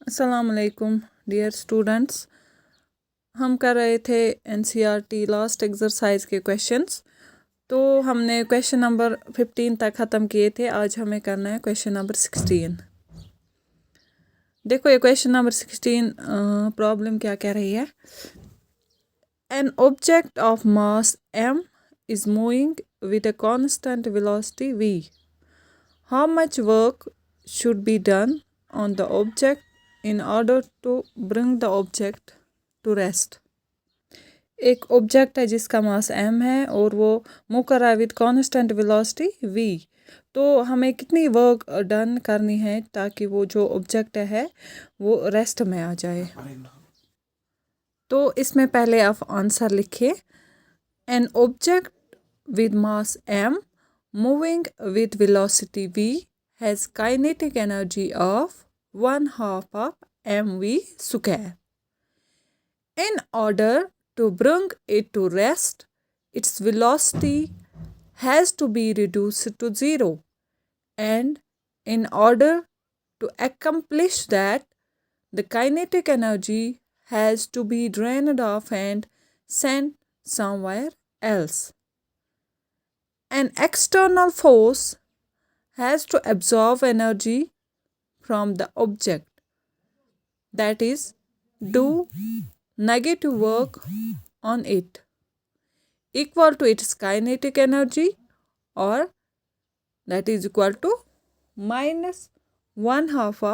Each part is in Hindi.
अस्सलाम वालेकुम डियर स्टूडेंट्स। हम कर रहे थे एनसीईआरटी लास्ट एक्सरसाइज के क्वेश्चंस। तो हमने क्वेश्चन नंबर 15 तक ख़त्म किए थे। आज हमें करना है क्वेश्चन नंबर 16। देखो ये क्वेश्चन नंबर 16 प्रॉब्लम क्या कह रही है। An object of mass m is moving with a constant velocity v. How much work should be done on the object in order to bring the object to rest? एक ऑब्जेक्ट है जिसका मास m है और वो मूव कर रहा है विद कॉन्स्टेंट वेलोसिटी v। तो हमें कितनी वर्क डन करनी है ताकि वो जो ऑब्जेक्ट है वो रेस्ट में आ जाए। तो इसमें पहले आप आंसर लिखिए। An object with mass m moving with velocity v has kinetic energy of 1/2 of mv square. In order to bring it to rest, its velocity has to be reduced to 0. And in order to accomplish that, the kinetic energy has to be drained off and sent somewhere else. An external force has to absorb energy from the object, that is, do negative work on it, equal to its kinetic energy, or that is equal to minus 1/2 of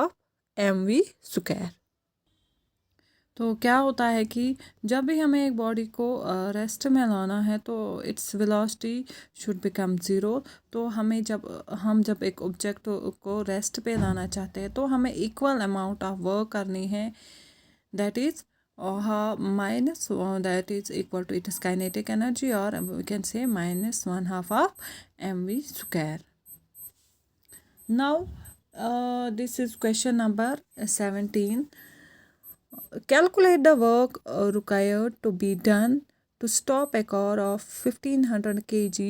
mv square. तो क्या होता है कि जब भी हमें एक बॉडी को रेस्ट में लाना है तो its velocity should become zero. तो हमें जब एक ऑब्जेक्ट को रेस्ट पे लाना चाहते हैं तो हमें इक्वल अमाउंट ऑफ वर्क करनी है, that is minus that is equal to its kinetic energy, or we can say minus 1/2 of mv square. Now this is question number 17. Calculate the work required to be done to stop a car of 1500 kg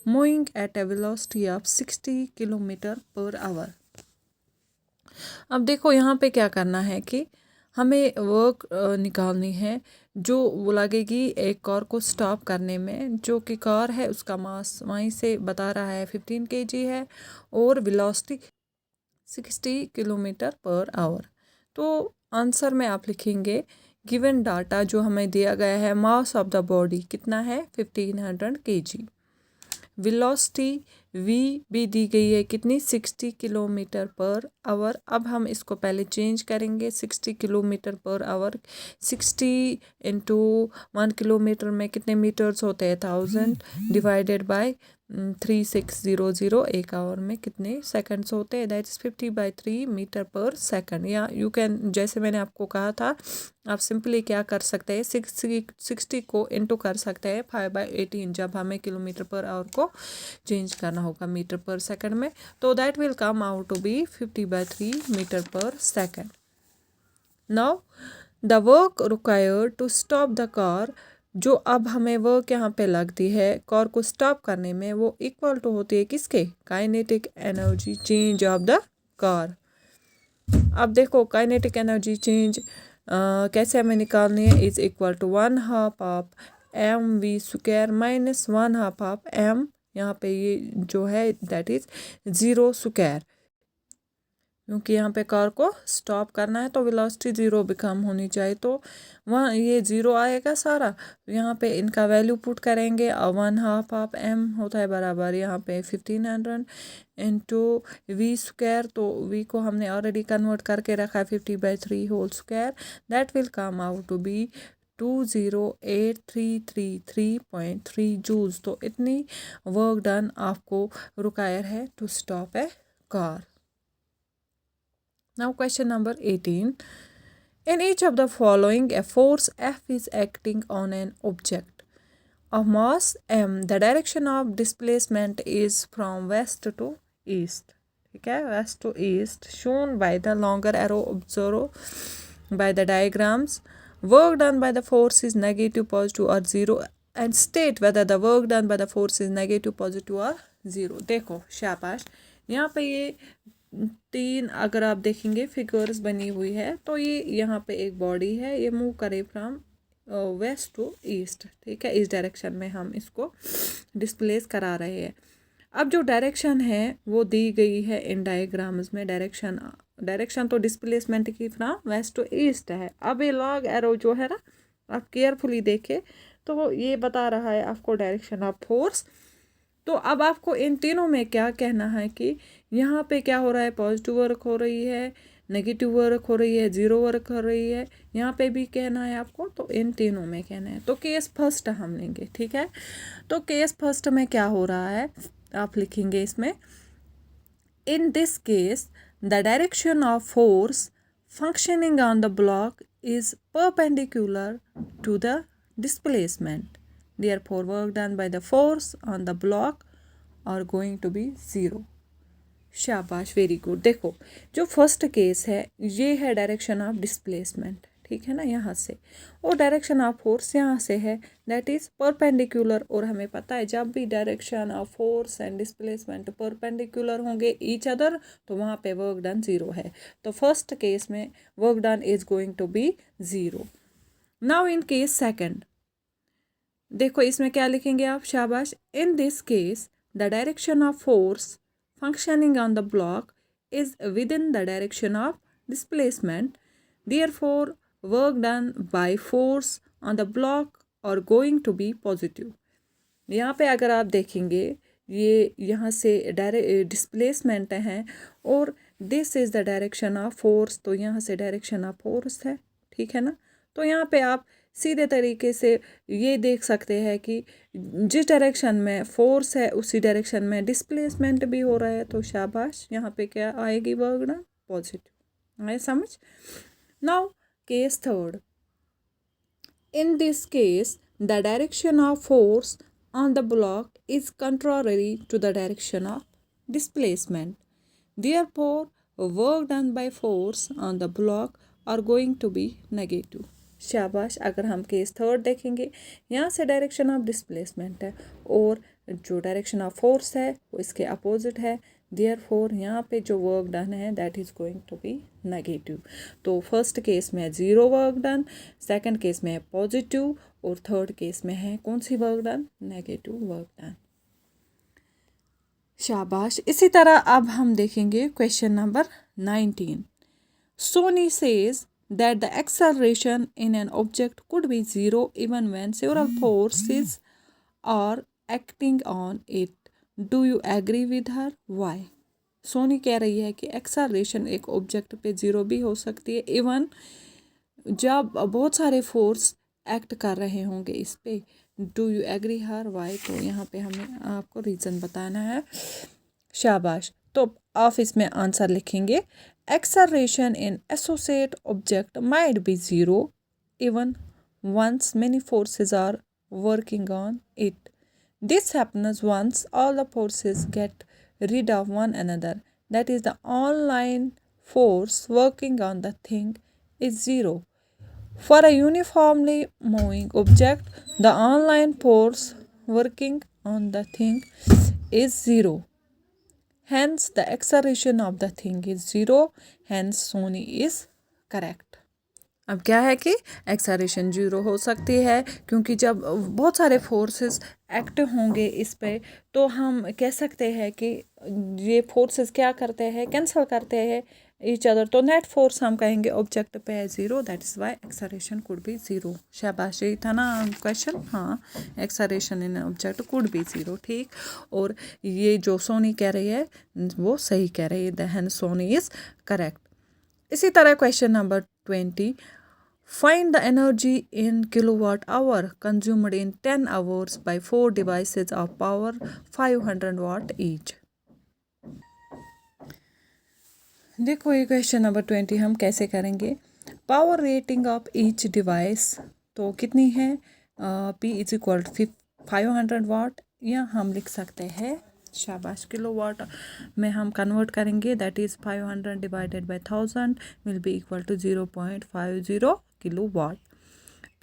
moving at a velocity of 60 km/h. अब देखो यहाँ पे क्या करना है कि हमें वर्क निकालनी है जो वो लगेगी एक कार को स्टॉप करने में। जो कि कार है उसका मास वहीं से बता रहा है 15 kg है और वेलोसिटी 60 km/h. तो आंसर में आप लिखेंगे गिवन डाटा जो हमें दिया गया है, मास ऑफ द बॉडी कितना है 1500 kg, वेलोसिटी v भी दी गई है कितनी 60 km/h. अब हम इसको पहले चेंज करेंगे 60 km/h 60 इंटू 1 किलोमीटर में कितने मीटर्स होते हैं 1000 डिवाइडेड बाय 3600 एक आवर में कितने सेकंड्स होते हैं, that is 50/3 meter per second. या यू कैन, जैसे मैंने आपको कहा था, आप सिंपली क्या कर सकते हैं 60 को इंटू कर सकते हैं 5/18 जब हमें km/h को चेंज करना होगा मीटर पर सेकंड में. तो that will come out to be 50/3 meter per second. Now the work required to stop the car, जो अब हमें वर्क यहाँ पे लगती है कार को स्टॉप करने में, वो इक्वल टू होती है किसके, kinetic energy change of the car. अब देखो काइनेटिक एनर्जी चेंज कैसे हमें निकालनी है, is equal to 1/2 of mv square minus 1/2 of m, यहाँ पे ये जो है दैट इज 0 स्क्वायर, क्योंकि यहाँ पे कार को स्टॉप करना है तो वेलोसिटी 0 बिकम होनी चाहिए. तो वहाँ ये 0 आएगा सारा, यहाँ पे इनका वैल्यू पुट करेंगे. 1/2 ऑफ m होता है बराबर यहाँ पे 1500 इंटू वी स्क्वायर. तो v को हमने ऑलरेडी कन्वर्ट करके रखा है 50/3 whole square. That will come out to be 208,333.3 joules. तो इतनी वर्क डन आपको रिक्वायर है to stop a car. Now question number 18. In each of the following, a force F is acting on an object of mass m. The direction of displacement is from west to east. Okay, west to east, shown by the longer arrow, observed by the diagrams. Work done by the force is negative, positive or 0, and state whether the work done by the force is negative, positive or 0. देखो शाबाश, यहाँ पे ये तीन अगर आप देखेंगे फिगर्स बनी हुई है, तो ये यहाँ पे एक बॉडी है, ये मूव करे फ्रॉम वेस्ट टू ईस्ट, ठीक है, इस डायरेक्शन में हम इसको डिस्प्लेस करा रहे हैं। अब जो डायरेक्शन है वो दी गई है इन डायग्राम्स में, डायरेक्शन तो डिस्प्लेसमेंट की फ्रॉम वेस्ट टू ईस्ट है। अब ये लॉग एरो जो है ना, आप केयरफुली देखें तो ये बता रहा है आपको डायरेक्शन ऑफ फोर्स। तो अब आपको इन तीनों में क्या कहना है कि यहाँ पे क्या हो रहा है, पॉजिटिव वर्क हो रही है, नेगेटिव वर्क हो रही है, जीरो वर्क हो रही है, यहाँ पे भी कहना है आपको। तो इन तीनों में कहना है। तो केस फर्स्ट हम लेंगे, ठीक है। तो केस फर्स्ट में क्या हो रहा है, आप लिखेंगे इसमें, इन this case the direction of force functioning on the block is perpendicular to the displacement. Therefore, work done by the force on the block are going to be 0. शाबाश, वेरी गुड। देखो जो फर्स्ट केस है ये है डायरेक्शन ऑफ डिस्प्लेसमेंट, ठीक है ना, यहाँ से, और डायरेक्शन ऑफ फोर्स यहाँ से है, दैट इज परपेंडिकुलर। और हमें पता है जब भी direction of force and displacement perpendicular होंगे ईच अदर, तो वहाँ पे वर्क डन 0 है। तो फर्स्ट केस में work done is going to be 0। Now in case second, देखो इसमें क्या लिखेंगे आप, शाबाश, in this case the direction of force functioning on the block is within the direction of displacement. Therefore, work done by force on the block are going to be positive. यहाँ पे अगर आप देखेंगे ये यहाँ से डिस्प्लेसमेंट है और this is the direction of force, तो यहाँ से डायरेक्शन ऑफ फोर्स है, ठीक है ना। तो यहाँ पे आप सीधे तरीके से ये देख सकते हैं कि जिस डायरेक्शन में फोर्स है उसी डायरेक्शन में डिस्प्लेसमेंट भी हो रहा है। तो शाबाश, यहाँ पे क्या आएगी, वर्क डन पॉजिटिव। आए समझ। Now case third, in this case the direction of force on the block is contrary to the direction of displacement. Therefore, work done by force on the block are going to be negative. शाबाश। अगर हम केस थर्ड देखेंगे, यहाँ से डायरेक्शन ऑफ डिस्प्लेसमेंट है और जो डायरेक्शन ऑफ फोर्स है वो इसके अपोजिट है। देयरफॉर यहाँ पे जो वर्क डन है that is going to be negative. तो फर्स्ट केस में 0 वर्क डन, सेकंड केस में है पॉजिटिव, और थर्ड केस में है कौन सी work done, negative work done. शाबाश। इसी तरह अब हम देखेंगे question number 19। Soni says that the acceleration in an object could be 0 even when several forces are acting on it. Do you agree with her? Why? Soni कह रही है कि एक्सेलरेशन एक ऑब्जेक्ट पे 0 भी हो सकती है इवन जब बहुत सारे फोर्स एक्ट कर रहे होंगे इस पे। Do you agree her, why? तो यहाँ पे हमें आपको रीज़न बताना है। शाबाश। तो आप इसमें आंसर लिखेंगे, acceleration in associate object might be 0 even once many forces are working on it. This happens once all the forces get rid of one another. That is, the online force working on the thing is 0. For a uniformly moving object, the online force working on the thing is 0. Hence, the acceleration of the thing is 0. Hence, Sony is correct. अब क्या है कि एक्सेलरेशन 0 हो सकती है क्योंकि जब बहुत सारे फोर्सेस एक्ट होंगे इस पे, तो हम कह सकते हैं कि ये फोर्सेस क्या करते हैं, कैंसिल करते हैं ईच अदर। तो नेट फोर्स हम कहेंगे ऑब्जेक्ट पे है 0, that is why acceleration could be 0। शाबाश, यही था ना क्वेश्चन। हाँ, acceleration in object could be 0, ठीक। और ये जो सोनी कह रही है वो सही कह रही है, देन सोनी इज़ करेक्ट। इसी तरह question number 20, find the energy in kilowatt hour consumed in 10 hours by 4 devices of power 500 watt each. देखो ये क्वेश्चन नंबर 20 हम कैसे करेंगे। Power rating of each device तो कितनी है, P इज इक्वल 500 वाट, या हम लिख सकते हैं, शाबाश, किलो वाट में हम कन्वर्ट करेंगे, that is 500 divided by 1000 will be equal to 0.50 kilo watt.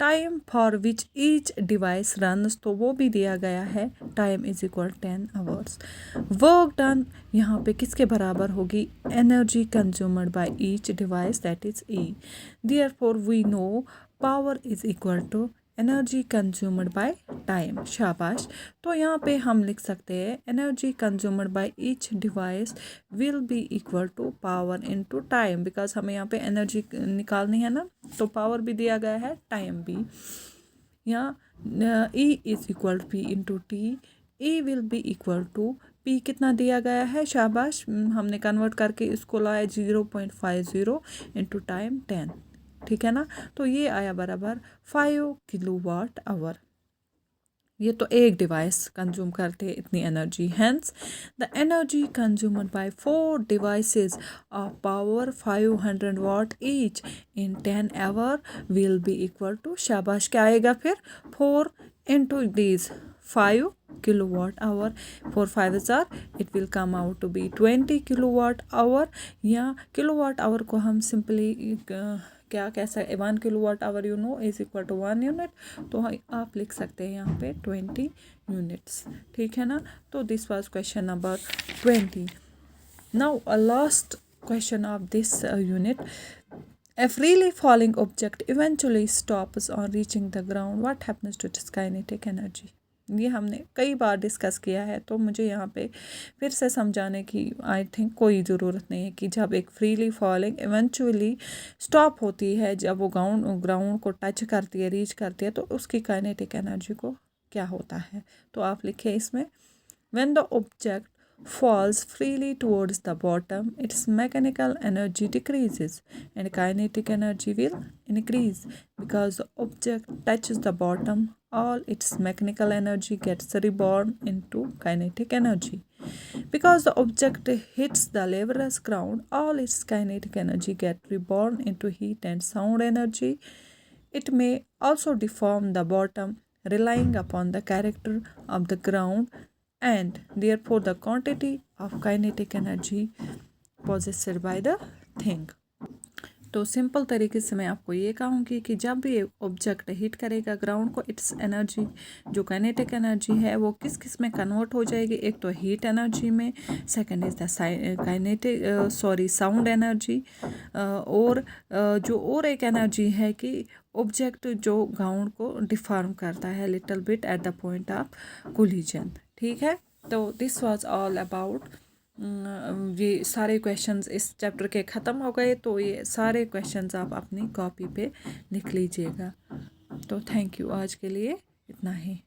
Time for which each device runs, तो वो भी दिया गया है, time is equal 10 hours. Work done यहाँ पे किसके बराबर होगी, energy consumed by each device, that is E. Therefore we know power is equal to energy consumed by time. शाबाश। तो यहाँ पे हम लिख सकते हैं energy consumed by each device will be equal to power into time, because हमें यहाँ पे एनर्जी निकालनी है ना, तो पावर भी दिया गया है, टाइम भी। यहाँ E is equal P into T, E will be equal to P कितना दिया गया है, शाबाश, हमने कन्वर्ट करके इसको लाया 0.50 इंटू टाइम 10, ठीक है ना। तो ये आया बराबर 5 किलोवाट आवर। ये तो एक डिवाइस कंज्यूम करते हैं इतनी energy. Hence the energy consumed by 4 devices of power 500 watt each in 10 hour will be equal to, शाबाश, क्या आएगा फिर, 4 into these 5 kilowatt hour, 4 5s are, it will come out to be 20 kilowatt hour। या kilowatt hour को हम simply क्या कह सकते, 1 kilowatt hour you know is equal to 1 unit, तो आप लिख सकते हैं यहाँ पे 20 यूनिट्स, ठीक है ना। तो this was question number 20। Now a last question of this unit, a freely falling object eventually stops on reaching the ground, what happens to its kinetic energy। ये हमने कई बार डिस्कस किया है, तो मुझे यहाँ पे फिर से समझाने की आई थिंक कोई ज़रूरत नहीं है कि जब एक फ्रीली फॉलिंग इवेंचुअली स्टॉप होती है, जब वो ग्राउंड को टच करती है, रीच करती है, तो उसकी काइनेटिक एनर्जी को क्या होता है। तो आप लिखे इसमें, when the object falls freely towards the bottom, its mechanical energy decreases and kinetic energy will increase. Because the object touches the bottom, all its mechanical energy gets reborn into kinetic energy. Because the object hits the levelless ground, all its kinetic energy gets reborn into heat and sound energy. It may also deform the bottom, relying upon the character of the ground and therefore the quantity of kinetic energy possessed by the thing। तो सिंपल तरीके से मैं आपको ये कहूँगी कि जब भी ऑब्जेक्ट हिट करेगा ग्राउंड को, इट्स एनर्जी जो काइनेटिक एनर्जी है वो किस किस में कन्वर्ट हो जाएगी, एक तो हीट एनर्जी में, second is the sound energy, और जो और एक एनर्जी है कि ऑब्जेक्ट जो ग्राउंड को डिफॉर्म करता है little bit at the point of collision, ठीक है। तो दिस वाज ऑल अबाउट, ये सारे क्वेश्चंस इस चैप्टर के ख़त्म हो गए, तो ये सारे क्वेश्चंस आप अपनी कॉपी पे लिख लीजिएगा। तो थैंक यू, आज के लिए इतना ही।